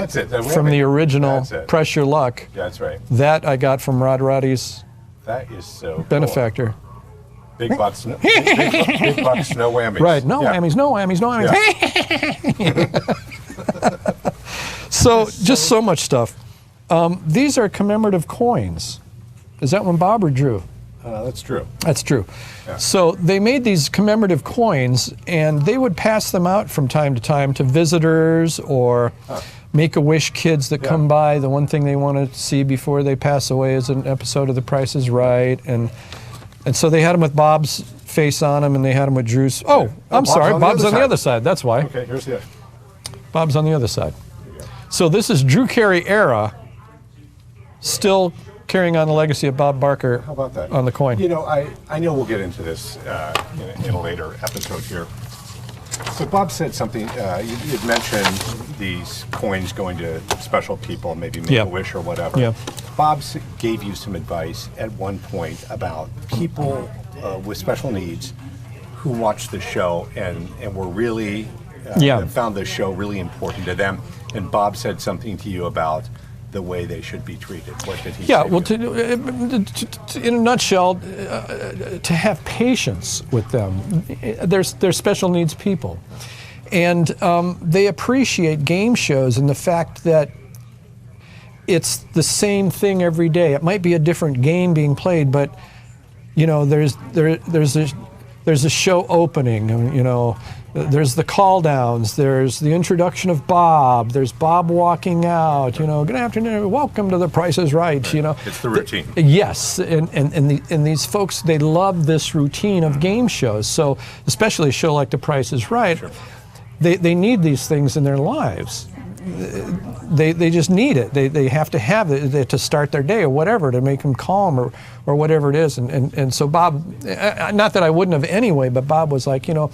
from the original Press Your Luck. Yeah, that's right. That I got from Rod Roddy's that is so benefactor. Cool. Big bucks, big bucks, no whammies. Right, no whammies, no whammies, no whammies. Yeah. So just so much stuff. These are commemorative coins. Is that when Bobber drew? That's true. That's true. Yeah. So they made these commemorative coins, and they would pass them out from time to time to visitors or Make-A-Wish kids that come by. The one thing they want to see before they pass away is an episode of The Price is Right. And so they had them with Bob's face on them, and they had them with Drew's. Oh, I'm sorry. Bob's on the other side. That's why. Okay, here's the... Bob's on the other side. So this is Drew Carey era, still carrying on the legacy of Bob Barker. How about that? On the coin. You know, I know we'll get into this in a later episode here. So Bob said something, you'd mentioned these coins going to special people, maybe Make-A-Wish or whatever. Yeah. Bob gave you some advice at one point about people with special needs who watched the show and were really, found the show really important to them. And Bob said something to you about the way they should be treated. What did he say? Well, in a nutshell, to have patience with them. They're special needs people. And they appreciate game shows and the fact that it's the same thing every day. It might be a different game being played, but you know, there's a show opening, you know, there's the call downs, there's the introduction of Bob, there's Bob walking out, you know, good afternoon, welcome to The Price is Right, you know. It's the routine. Yes, and these folks, they love this routine of game shows. So especially a show like The Price is Right, they need these things in their lives. They just need it. They have to have it to start their day or whatever, to make them calm or whatever it is. And so Bob, not that I wouldn't have anyway, but Bob was like, you know,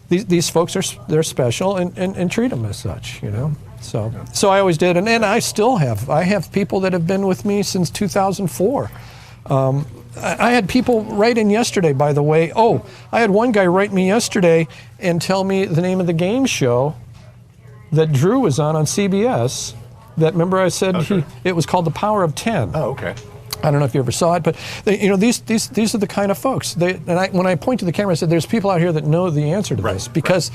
these folks they're special and treat them as such, you know. So I always did, and I still have. I have people that have been with me since 2004. I had people write in yesterday, by the way. Oh, I had one guy write me yesterday and tell me the name of the game show that Drew was on CBS. That, remember I said it was called The Power of 10. Oh, okay. I don't know if you ever saw it, but you know, these are the kind of folks. When I point to the camera, I said, "There's people out here that know the answer to this because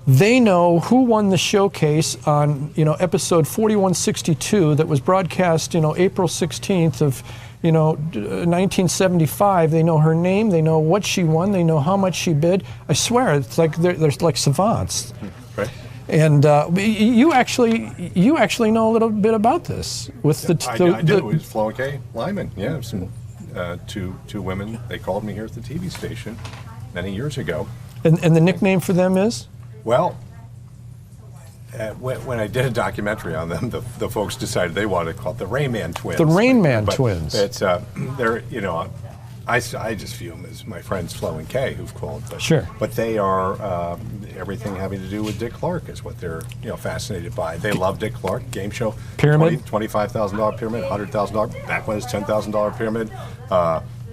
they know who won the showcase on, you know, episode 4162 that was broadcast, you know, April 16th of, you know, 1975. They know her name, they know what she won, they know how much she bid. I swear, it's like they're like savants." Right. And you actually know a little bit about this with I did. It was Flo and Kay Lyman. Yeah, some two women. They called me here at the TV station many years ago. And the nickname for them is? Well, when I did a documentary on them, the folks decided they wanted to call it the Rain Man Twins. The Rain Man Twins. It's they're, you know, I just view them as my friends Flo and Kay who've called. But, sure. But they are everything having to do with Dick Clark is what they're, you know, fascinated by. They love Dick Clark game show. Pyramid. $25,000 pyramid, $100,000. Back when it was $10,000 pyramid.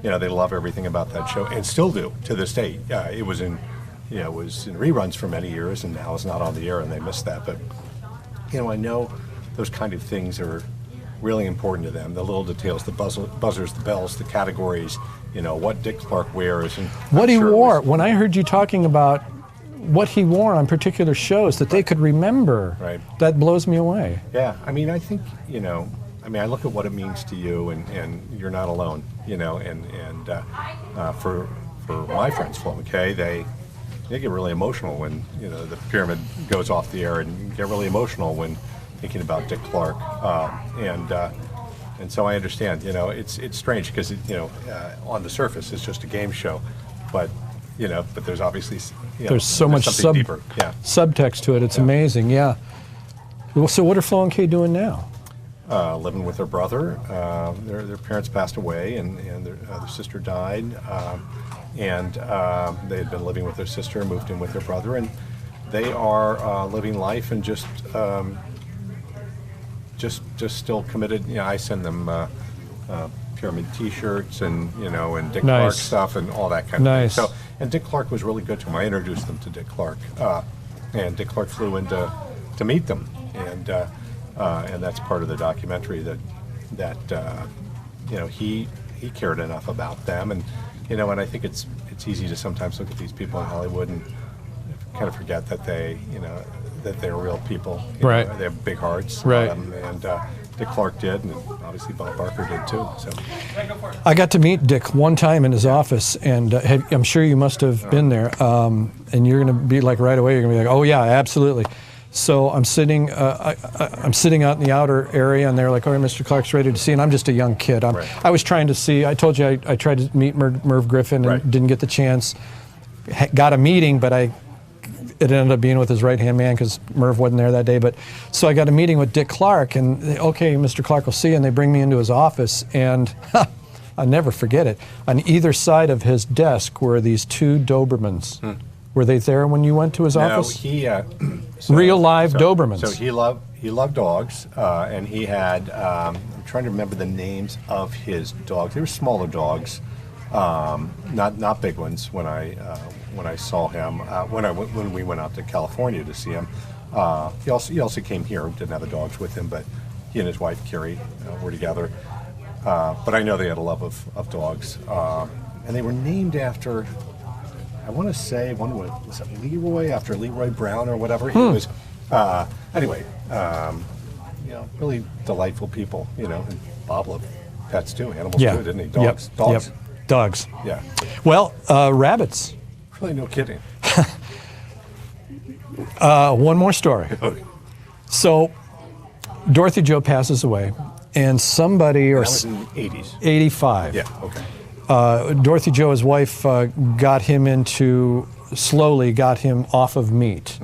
You know, they love everything about that show and still do to this day. It was in reruns for many years, and now it's not on the air, and they missed that. But you know, I know those kind of things are really important to them. The little details, the buzzers, the bells, the categories. You know, what Dick Clark wears and what he wore. When I heard you talking about what he wore on particular shows that they could remember, that blows me away. Yeah, I mean, I think, you know, I look at what it means to you, and you're not alone. You know, and for my friends, Flo and Kay, they get really emotional when, you know, the pyramid goes off the air, and get really emotional when thinking about Dick Clark. And so I understand. You know, it's strange because on the surface it's just a game show, but you know, but there's obviously there's so much deeper. Yeah. Subtext to it. It's amazing. Yeah. Well, so what are Flo and Kay doing now? Living with their brother. Their parents passed away, and their sister died. And they had been living with their sister, moved in with their brother, and they are living life and just still committed. You know, I send them pyramid T-shirts and and Dick Clark stuff and all that kind of thing. So, and Dick Clark was really good to them. I introduced them to Dick Clark, and Dick Clark flew in to meet them, and that's part of the documentary that he cared enough about them, and and I think it's easy to sometimes look at these people in Hollywood and kind of forget that they're real people. Right. They have big hearts. Right. And Dick Clark did, and obviously Bob Barker did too. So I got to meet Dick one time in his office, and I'm sure you must have been there. And you're going to be like right away. You're going to be like, "Oh yeah, absolutely." So I'm sitting out in the outer area, and they're like, "Oh, Mr. Clark's ready to see," and I'm just a young kid. I was trying to see. I told you I tried to meet Merv Griffin and didn't get the chance. Got a meeting, but it ended up being with his right-hand man because Merv wasn't there that day. But so I got a meeting with Dick Clark, and okay, Mr. Clark will see you, and they bring me into his office, and I'll never forget it. On either side of his desk were these two Dobermans. Were they there when you went to his office? No, real live Dobermans. So he loved dogs, and he had. I'm trying to remember the names of his dogs. They were smaller dogs, not big ones. When I saw him, when we went out to California to see him, he also came here. Didn't have the dogs with him, but he and his wife Carey were together. But I know they had a love of dogs, and they were named after. I want to say one was it Leroy, after Leroy Brown or whatever. He was. Anyway, really delightful people. And Bob loved pets too, animals too, didn't he? Dogs. Yep. Dogs. Yep. Dogs. Yeah. Well, rabbits. Really, no kidding. One more story. So, Dorothy Jo passes away, and somebody That was in the 80s. 85. Yeah. Okay. Dorothy Jo, his wife, slowly got him off of meat.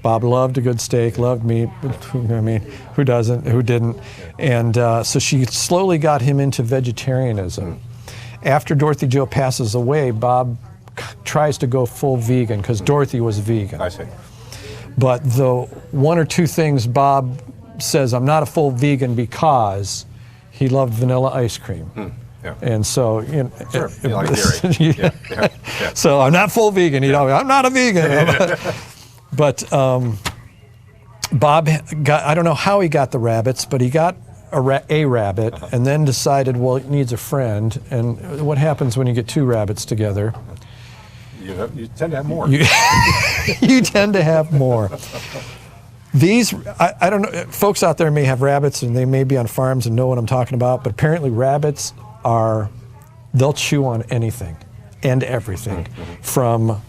Bob loved a good steak, loved meat. I mean, who doesn't? Who didn't? And so she slowly got him into vegetarianism. After Dorothy Jo passes away, Bob tries to go full vegan because Dorothy was vegan. I see. But the one or two things Bob says, I'm not a full vegan because he loved vanilla ice cream. Yeah. And so, Sure. You like dairy. Yeah. So I'm not full vegan. I'm not a vegan. But Bob I don't know how he got the rabbits, but he got a rabbit and then decided, well, it needs a friend. And what happens when you get two rabbits together? You tend to have more. You tend to have more. These, I don't know, folks out there may have rabbits and they may be on farms and know what I'm talking about, but apparently rabbits they'll chew on anything and everything, from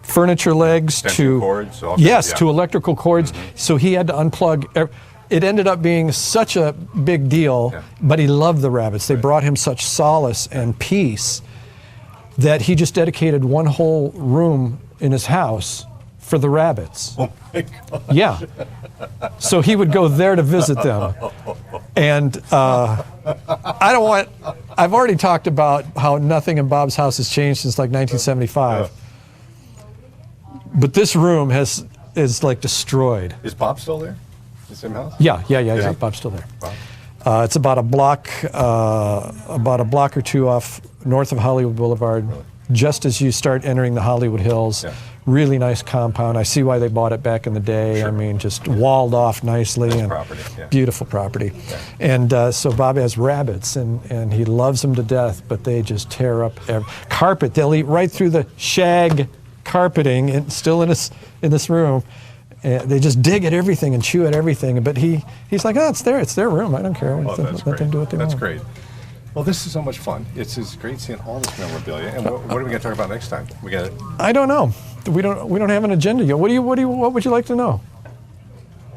furniture legs to cords, to electrical cords. So he had to unplug. It ended up being such a big deal, but he loved the rabbits. They brought him such solace and peace that he just dedicated one whole room in his house for the rabbits. Oh my God. Yeah. So he would go there to visit them. And I've already talked about how nothing in Bob's house has changed since like 1975. But this room is like destroyed. Is Bob still there? The same house? Yeah. Bob's still there. Wow. It's about a block or two off north of Hollywood Boulevard, just as you start entering the Hollywood Hills. Yeah. Really nice compound. I see why they bought it back in the day. Sure. I mean, just walled off nicely. Nice and property, yeah. Beautiful property. Yeah. And so Bob has rabbits, and he loves them to death, but they just tear up carpet. They'll eat right through the shag carpeting, and still in this room. They just dig at everything and chew at everything. But he's like, it's their room. I don't care. That's Let them do what they want. That's great. Well, this is so much fun. It's great seeing all this memorabilia. And what are we going to talk about next time? I don't know. We don't have an agenda yet. What would you like to know?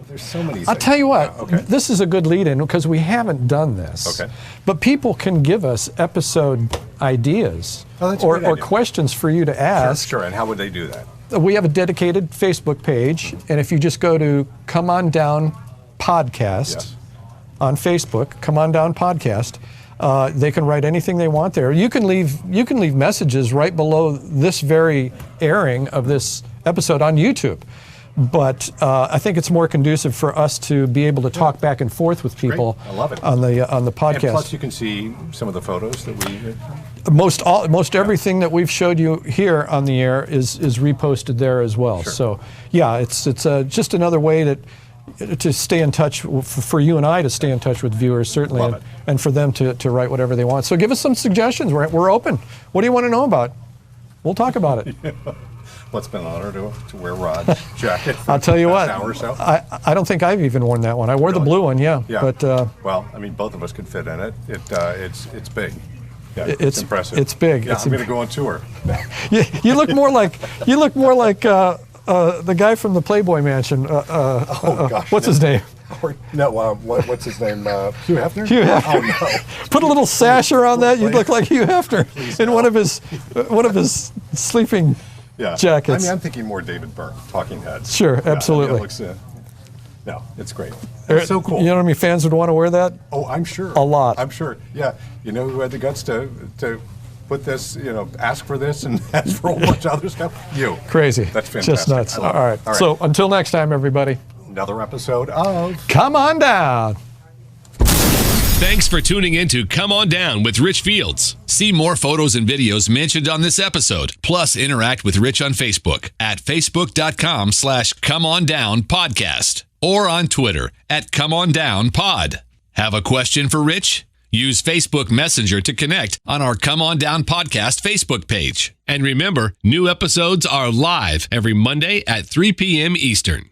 There's so many things. I'll tell you what. Okay. This is a good lead-in because we haven't done this. Okay. But people can give us episode ideas or questions for you to ask. Sure. And how would they do that? We have a dedicated Facebook page, and if you just go to Come On Down Podcast on Facebook, Come On Down Podcast, they can write anything they want there. You can leave messages right below this very airing of this episode on YouTube. But I think it's more conducive for us to be able to talk back and forth with people. I love it. On the podcast. And plus, you can see some of the photos that we. Most everything that we've showed you here on the air is reposted there as well. Sure. So yeah, it's just another way to stay in touch, for you and I to stay in touch with viewers, certainly, and for them to write whatever they want. So give us some suggestions. We're open. What do you want to know about? We'll talk about it. Well, it's been an honor to wear Rod's jacket for I'll tell you the what, past hour or so. I don't think I've even worn that one. I wore the Really? blue one, yeah. Yeah. But well, I mean, both of us could fit in it. It's big. Yeah, it's impressive. It's big. Yeah, I'm going to go on tour. you look more like the guy from the Playboy Mansion. Oh gosh. What's his name? No, what's his name? Hugh Hefner? Hugh Hefner. Oh no. Put a little sash around that, you'd look like Hugh Hefner in one of his sleeping jackets. I mean, I'm thinking more David Byrne, Talking Heads. Sure, Yeah, absolutely. It looks, no, it's great. It's so cool. You know how many fans would want to wear that? Oh, I'm sure. A lot. I'm sure. Yeah. You know who had the guts to put this, ask for this and ask for a whole bunch of other stuff? You. Crazy. That's fantastic. Just nuts. I All love it. right. So until next time, everybody. Another episode of Come On Down. Thanks for tuning in to Come On Down with Rich Fields. See more photos and videos mentioned on this episode. Plus, interact with Rich on Facebook at facebook.com/ComeOnDownPodcast or on Twitter at ComeOnDownPod. Have a question for Rich? Use Facebook Messenger to connect on our Come On Down Podcast Facebook page. And remember, new episodes are live every Monday at 3 p.m. Eastern.